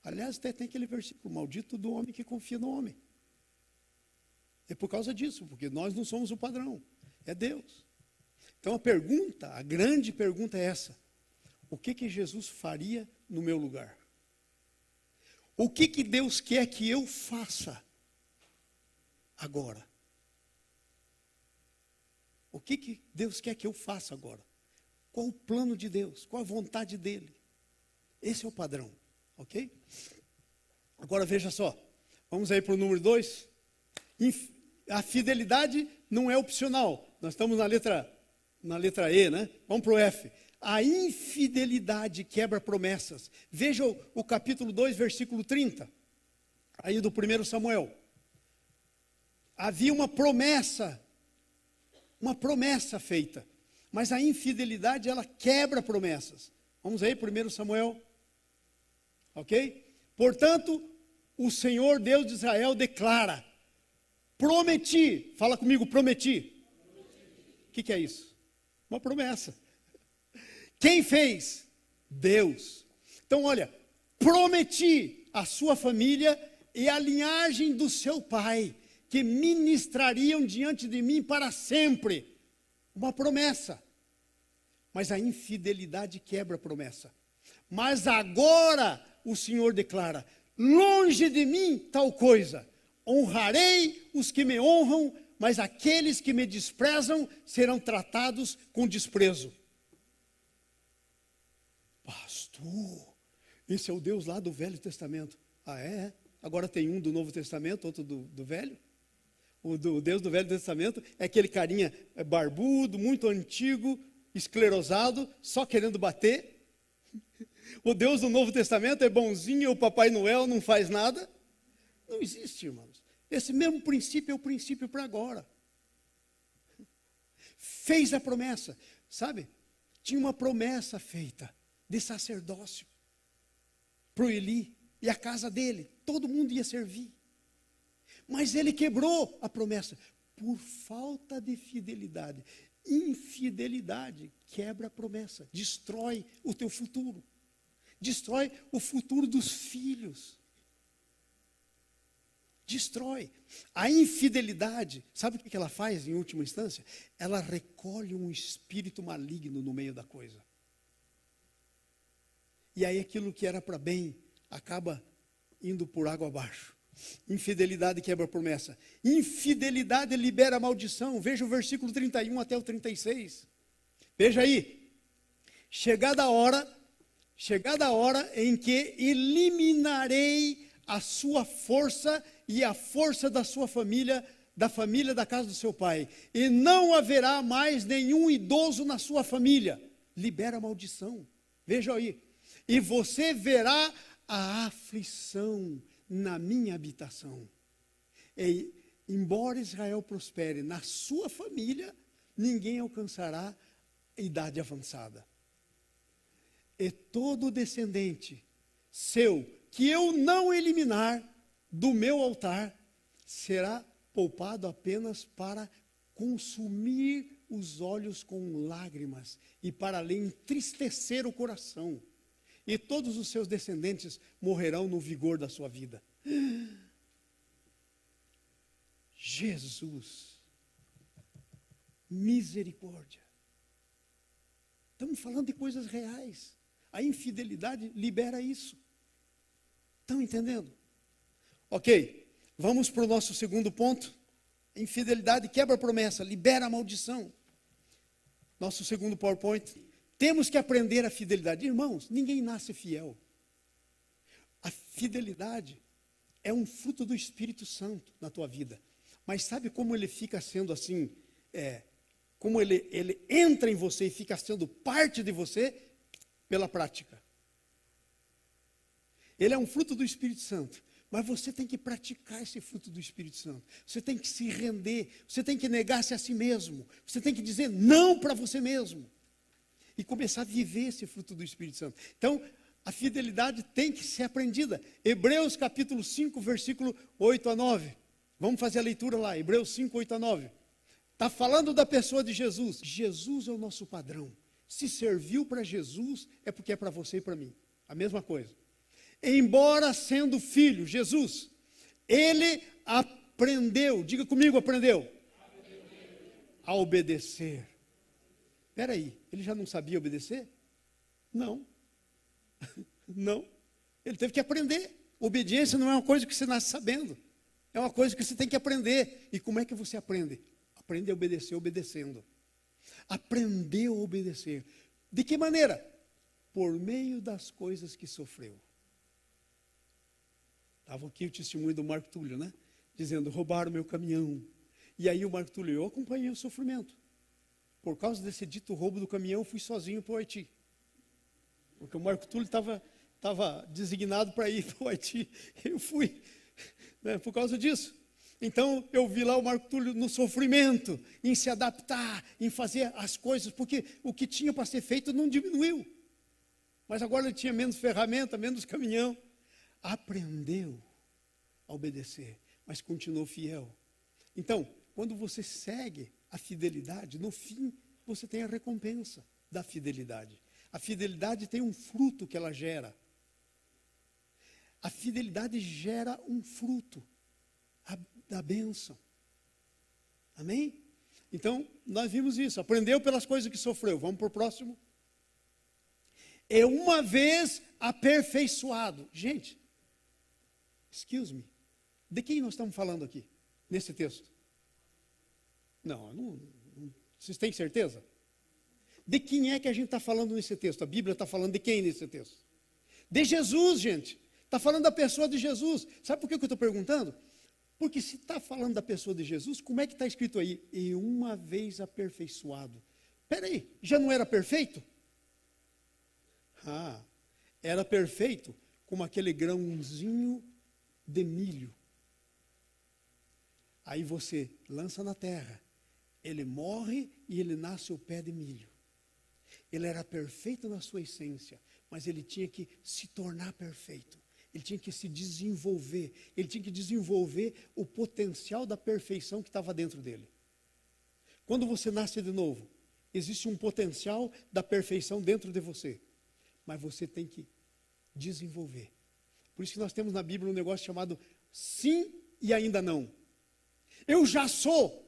Aliás, até tem aquele versículo, maldito do homem que confia no homem. É por causa disso, porque nós não somos o padrão, é Deus. Então a grande pergunta é essa: o que Jesus faria no meu lugar? O que Deus quer que eu faça agora? O que Deus quer que eu faça agora? Qual o plano de Deus? Qual a vontade dele? Esse é o padrão, ok? Agora veja só, vamos aí para o número 2. A fidelidade não é opcional. Nós estamos na letra E, né? Vamos para o F. A infidelidade quebra promessas. Veja o capítulo 2, versículo 30. Aí do 1 Samuel. Havia uma promessa feita. Mas a infidelidade, ela quebra promessas. Vamos aí, 1 Samuel. Ok? Portanto, o Senhor Deus de Israel declara: prometi, fala comigo, prometi. O que é isso? Uma promessa. Quem fez? Deus. Então olha, prometi a sua família e a linhagem do seu pai, que ministrariam diante de mim para sempre. Uma promessa. Mas a infidelidade quebra a promessa. Mas agora o Senhor declara: longe de mim tal coisa. Honrarei os que me honram, mas aqueles que me desprezam serão tratados com desprezo. Pastor, esse é o Deus lá do Velho Testamento. Ah, é? Agora tem um do Novo Testamento, outro do Velho? O Deus do Velho Testamento é aquele carinha barbudo, muito antigo, esclerosado, só querendo bater. O Deus do Novo Testamento é bonzinho, o Papai Noel não faz nada. Não existe, irmãos. Esse mesmo princípio é o princípio para agora. Fez a promessa, sabe? Tinha uma promessa feita de sacerdócio para o Eli e a casa dele. Todo mundo ia servir. Mas ele quebrou a promessa por falta de fidelidade. Infidelidade quebra a promessa, destrói o teu futuro, destrói o futuro dos filhos. Destrói. A infidelidade, sabe o que ela faz em última instância? Ela recolhe um espírito maligno no meio da coisa. E aí aquilo que era para bem acaba indo por água abaixo. Infidelidade quebra a promessa. Infidelidade libera a maldição. Veja o versículo 31 até o 36. Veja aí. Chegada a hora em que eliminarei a sua força e a força da sua família, da família da casa do seu pai. E não haverá mais nenhum idoso na sua família. Libera a maldição. Veja aí. E você verá a aflição na minha habitação. E, embora Israel prospere na sua família, ninguém alcançará idade avançada. E todo descendente seu que eu não eliminar do meu altar será poupado apenas para consumir os olhos com lágrimas e para lhe entristecer o coração. E todos os seus descendentes morrerão no vigor da sua vida. Jesus, misericórdia. Estamos falando de coisas reais. A infidelidade libera isso. Estão entendendo? Ok, vamos para o nosso segundo ponto. Infidelidade quebra a promessa, libera a maldição. Nosso segundo PowerPoint. Temos que aprender a fidelidade. Irmãos, ninguém nasce fiel. A fidelidade é um fruto do Espírito Santo na tua vida. Mas sabe como ele fica sendo assim, como ele entra em você e fica sendo parte de você? Pela prática. Ele é um fruto do Espírito Santo. Mas você tem que praticar esse fruto do Espírito Santo. Você tem que se render. Você tem que negar-se a si mesmo. Você tem que dizer não para você mesmo. E começar a viver esse fruto do Espírito Santo. Então, a fidelidade tem que ser aprendida. Hebreus capítulo 5, versículo 8 a 9. Vamos fazer a leitura lá. Hebreus 5, 8 a 9. Está falando da pessoa de Jesus. Jesus é o nosso padrão. Se serviu para Jesus, é porque é para você e para mim. A mesma coisa. Embora sendo filho, Jesus, ele aprendeu, diga comigo, aprendeu. A obedecer. Espera aí, ele já não sabia obedecer? Não. Não. Ele teve que aprender. Obediência não é uma coisa que você nasce sabendo. É uma coisa que você tem que aprender. E como é que você aprende? Aprende a obedecer obedecendo. Aprendeu a obedecer. De que maneira? Por meio das coisas que sofreu. Estava aqui o testemunho do Marco Túlio, né? Dizendo, roubaram meu caminhão. E aí o Marco Túlio, eu acompanhei o sofrimento. Por causa desse dito roubo do caminhão, eu fui sozinho para o Haiti. Porque o Marco Túlio estava designado para ir para o Haiti. Eu fui, né, por causa disso. Então, eu vi lá o Marco Túlio no sofrimento, em se adaptar, em fazer as coisas, porque o que tinha para ser feito não diminuiu. Mas agora ele tinha menos ferramenta, menos caminhão. Aprendeu a obedecer, mas continuou fiel. Então, quando você segue a fidelidade, no fim, você tem a recompensa da fidelidade. A fidelidade tem um fruto que ela gera. A fidelidade gera um fruto da bênção. Amém? Então, nós vimos isso. Aprendeu pelas coisas que sofreu. Vamos para o próximo. É uma vez aperfeiçoado. Gente, excuse me. De quem nós estamos falando aqui, nesse texto? Não, vocês têm certeza? De quem é que a gente está falando nesse texto? A Bíblia está falando de quem nesse texto? De Jesus, gente. Está falando da pessoa de Jesus. Sabe por que eu estou perguntando? Porque se está falando da pessoa de Jesus, como é que está escrito aí? E uma vez aperfeiçoado. Espera aí, já não era perfeito? Era perfeito como aquele grãozinho de milho. Aí você lança na terra, ele morre e ele nasce o pé de milho. Ele era perfeito na sua essência, mas ele tinha que se tornar perfeito. Ele tinha que se desenvolver. Ele tinha que desenvolver o potencial da perfeição que estava dentro dele. Quando você nasce de novo, existe um potencial da perfeição dentro de você. Mas você tem que desenvolver. Por isso que nós temos na Bíblia um negócio chamado sim e ainda não. Eu já sou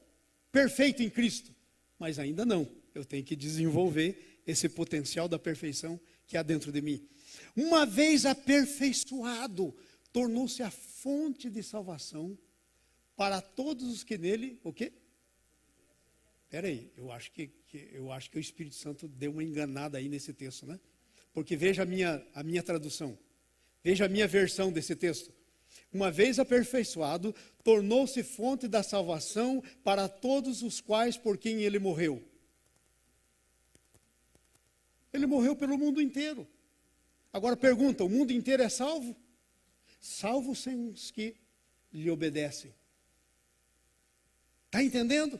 perfeito em Cristo, mas ainda não. Eu tenho que desenvolver esse potencial da perfeição que há dentro de mim. Uma vez aperfeiçoado, tornou-se a fonte de salvação para todos os que nele, o quê? Espera aí, eu acho que o Espírito Santo deu uma enganada aí nesse texto, né? Porque veja a minha tradução, veja a minha versão desse texto. Uma vez aperfeiçoado, tornou-se fonte da salvação para todos os quais por quem ele morreu. Ele morreu pelo mundo inteiro. Agora pergunta, o mundo inteiro é salvo? Salvo sem os que lhe obedecem. Está entendendo?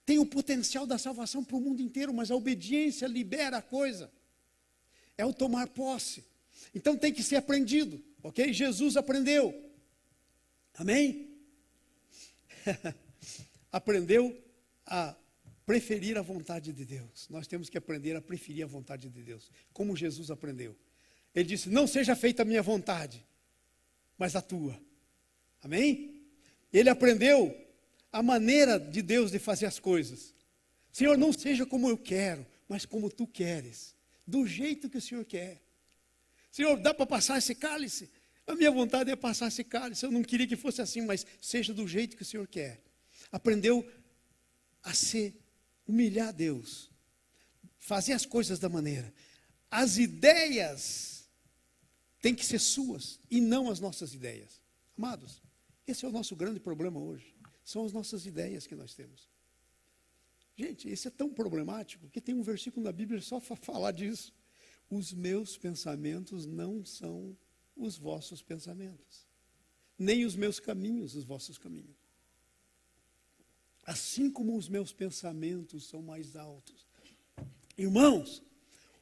Tem o potencial da salvação para o mundo inteiro, mas a obediência libera a coisa. É o tomar posse. Então tem que ser aprendido, ok? Jesus aprendeu. Amém? Aprendeu a preferir a vontade de Deus. Nós temos que aprender a preferir a vontade de Deus, como Jesus aprendeu. Ele disse, não seja feita a minha vontade, mas a tua. Amém? Ele aprendeu a maneira de Deus de fazer as coisas. Senhor, não seja como eu quero, mas como tu queres, do jeito que o Senhor quer. Senhor, dá para passar esse cálice? A minha vontade é passar esse cálice. Eu não queria que fosse assim, mas seja do jeito que o Senhor quer. Aprendeu a se humilhar a Deus, fazer as coisas da maneira. As ideias têm que ser suas e não as nossas ideias. Amados, Esse é o nosso grande problema hoje. São as nossas ideias que nós temos. Gente, isso é tão problemático que tem um versículo na Bíblia só para falar disso. Os meus pensamentos não são os vossos pensamentos, nem os meus caminhos os vossos caminhos. Assim como os meus pensamentos são mais altos. Irmãos,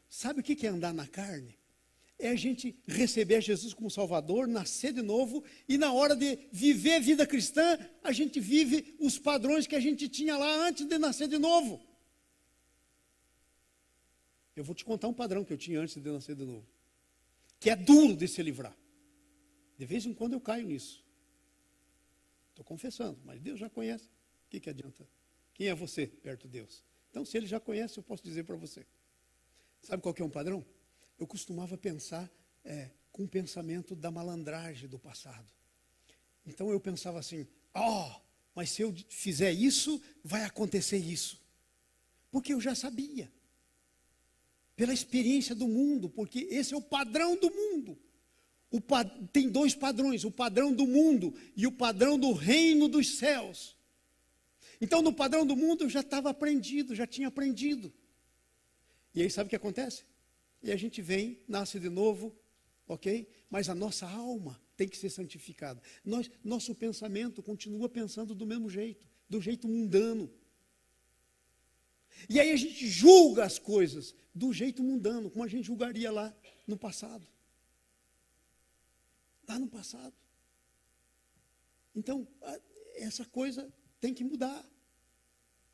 sabe o que é andar na carne? É a gente receber Jesus como Salvador, nascer de novo, e na hora de viver a vida cristã, a gente vive os padrões que a gente tinha lá antes de nascer de novo. Eu vou te contar um padrão que eu tinha antes de nascer de novo, que é duro de se livrar. De vez em quando eu caio nisso. Estou confessando, mas Deus já conhece. O que adianta? Quem é você perto de Deus? Então, se Ele já conhece, eu posso dizer para você. Sabe qual que é um padrão? Eu costumava pensar com o pensamento da malandragem do passado. Então eu pensava assim, mas se eu fizer isso, vai acontecer isso. Porque eu já sabia. Pela experiência do mundo, porque esse é o padrão do mundo. Tem dois padrões, o padrão do mundo e o padrão do reino dos céus. Então no padrão do mundo eu já estava aprendido, já tinha aprendido. E aí sabe o que acontece? E a gente vem, nasce de novo, ok? Mas a nossa alma tem que ser santificada. Nosso pensamento continua pensando do mesmo jeito, do jeito mundano. E aí a gente julga as coisas do jeito mundano, como a gente julgaria lá no passado. Lá no passado. Então, essa coisa tem que mudar.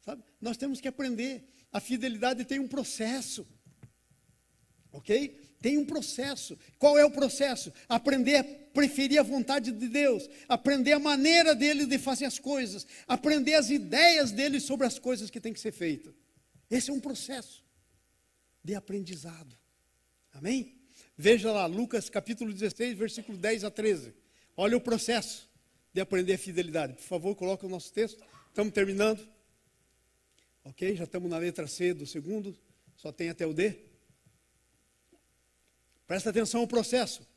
Sabe? Nós temos que aprender. A fidelidade tem um processo. Ok? Tem um processo. Qual é o processo? Aprender a preferir a vontade de Deus. Aprender a maneira dele de fazer as coisas. Aprender as ideias dele sobre as coisas que tem que ser feitas. Esse é um processo de aprendizado. Amém? Veja lá, Lucas capítulo 16, versículo 10 a 13. Olha o processo de aprender a fidelidade. Por favor, coloque o nosso texto. Estamos terminando. Ok? Já estamos na letra C do segundo. Só tem até o D. Presta atenção ao processo.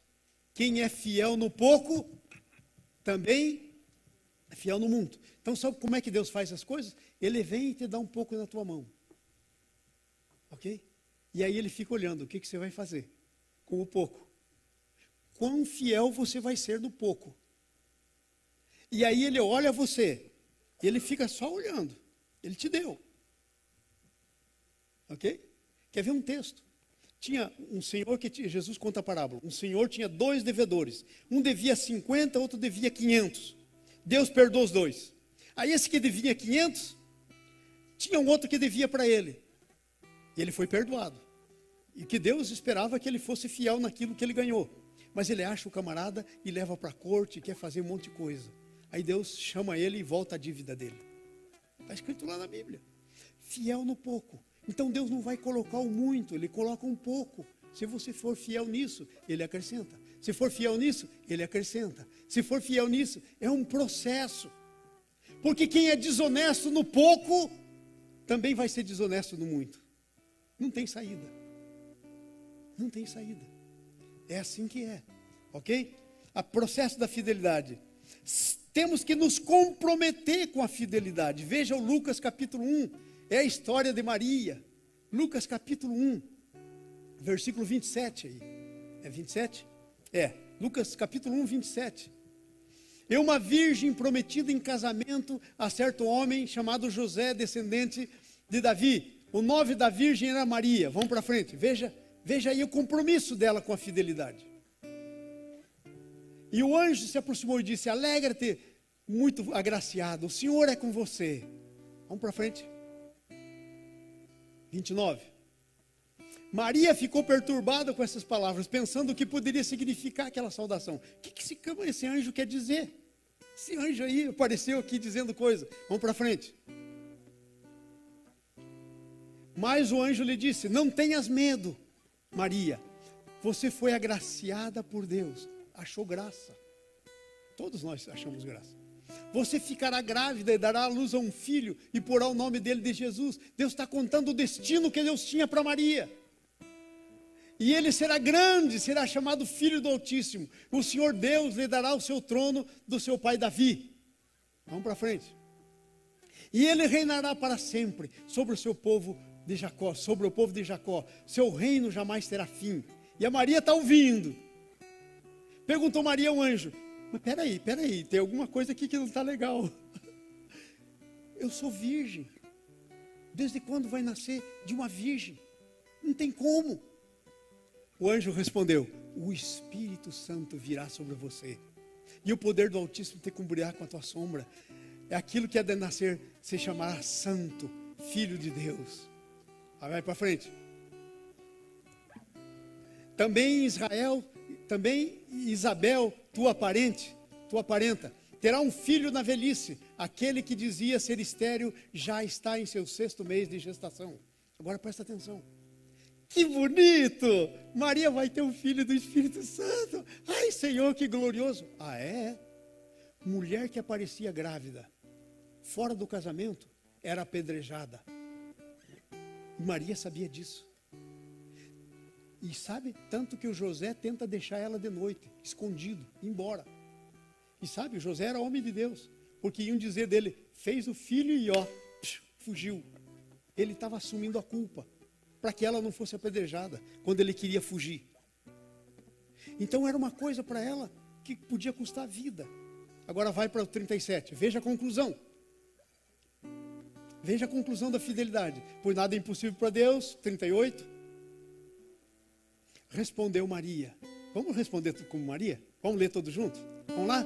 Quem é fiel no pouco, também é fiel no muito. Então, sabe como é que Deus faz as coisas? Ele vem e te dá um pouco na tua mão. Ok? E aí ele fica olhando, o que você vai fazer com o pouco? Quão fiel você vai ser no pouco? E aí ele olha você, e ele fica só olhando. Ele te deu. Ok? Quer ver um texto? Tinha um senhor Jesus conta a parábola. Um senhor tinha 2 devedores. Um devia 50, outro devia 500. Deus perdoou os 2. Aí esse que devia 500, tinha um outro que devia para ele. E ele foi perdoado. E que Deus esperava que ele fosse fiel naquilo que ele ganhou. Mas ele acha o camarada e leva para a corte, quer fazer um monte de coisa. Aí Deus chama ele e volta a dívida dele. Está escrito lá na Bíblia. Fiel no pouco. Então Deus não vai colocar o muito, Ele coloca um pouco. Se você for fiel nisso, Ele acrescenta. Se for fiel nisso, Ele acrescenta. Se for fiel nisso, é um processo. Porque quem é desonesto no pouco, também vai ser desonesto no muito. Não tem saída. Não tem saída. É assim que é. Ok? O processo da fidelidade. Temos que nos comprometer com a fidelidade. Veja o Lucas capítulo 1. É a história de Maria. Lucas capítulo 1, versículo 27 aí. É 27? Lucas capítulo 1, 27. E uma virgem prometida em casamento a certo homem chamado José, descendente de Davi. O nome da virgem era Maria. Vamos para frente. Veja aí o compromisso dela com a fidelidade. E o anjo se aproximou e disse: alegra-te, muito agraciado, o Senhor é com você. Vamos para frente. 29. Maria ficou perturbada com essas palavras, pensando o que poderia significar aquela saudação. O que esse anjo quer dizer? Esse anjo aí apareceu aqui dizendo coisa. Vamos para frente. Mas o anjo lhe disse: não tenhas medo, Maria. Você foi agraciada por Deus. Achou graça. Todos nós achamos graça. Você ficará grávida e dará à luz a um filho e porá o nome dele de Jesus. Deus está contando o destino que Deus tinha para Maria. E ele será grande, será chamado Filho do Altíssimo. O Senhor Deus lhe dará o seu trono do seu pai Davi. Vamos para frente. E ele reinará para sempre sobre o seu povo de Jacó, sobre o povo de Jacó. Seu reino jamais terá fim. E a Maria está ouvindo. Perguntou Maria ao anjo: mas peraí, tem alguma coisa aqui que não está legal. Eu sou virgem. Desde quando vai nascer de uma virgem? Não tem como. O anjo respondeu: o Espírito Santo virá sobre você, e o poder do Altíssimo te cobrirá com a tua sombra. É aquilo que é de nascer, se chamará Santo, Filho de Deus. Aí vai para frente. Também Isabel, tua parenta, terá um filho na velhice. Aquele que dizia ser estéril já está em seu 6º mês de gestação. Agora presta atenção. Que bonito! Maria vai ter um filho do Espírito Santo. Ai, Senhor, que glorioso. Ah, é? Mulher que aparecia grávida, fora do casamento, era apedrejada. Maria sabia disso. E sabe, tanto que o José tenta deixar ela de noite, escondido, embora. E sabe, o José era homem de Deus, porque iam dizer dele: fez o filho e fugiu. Ele estava assumindo a culpa, para que ela não fosse apedrejada, quando ele queria fugir. Então era uma coisa para ela que podia custar a vida. Agora vai para o 37, veja a conclusão. Veja a conclusão da fidelidade. Pois nada é impossível para Deus. 38. Respondeu Maria. Vamos responder como Maria? Vamos ler todos juntos? Vamos lá?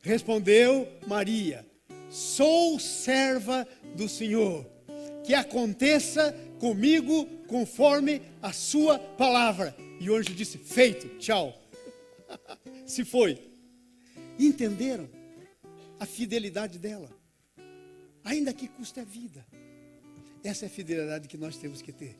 Respondeu Maria: sou serva do Senhor, que aconteça comigo conforme a sua palavra. E o anjo disse: feito, tchau. Se foi. Entenderam a fidelidade dela? Ainda que custe a vida. Essa é a fidelidade que nós temos que ter.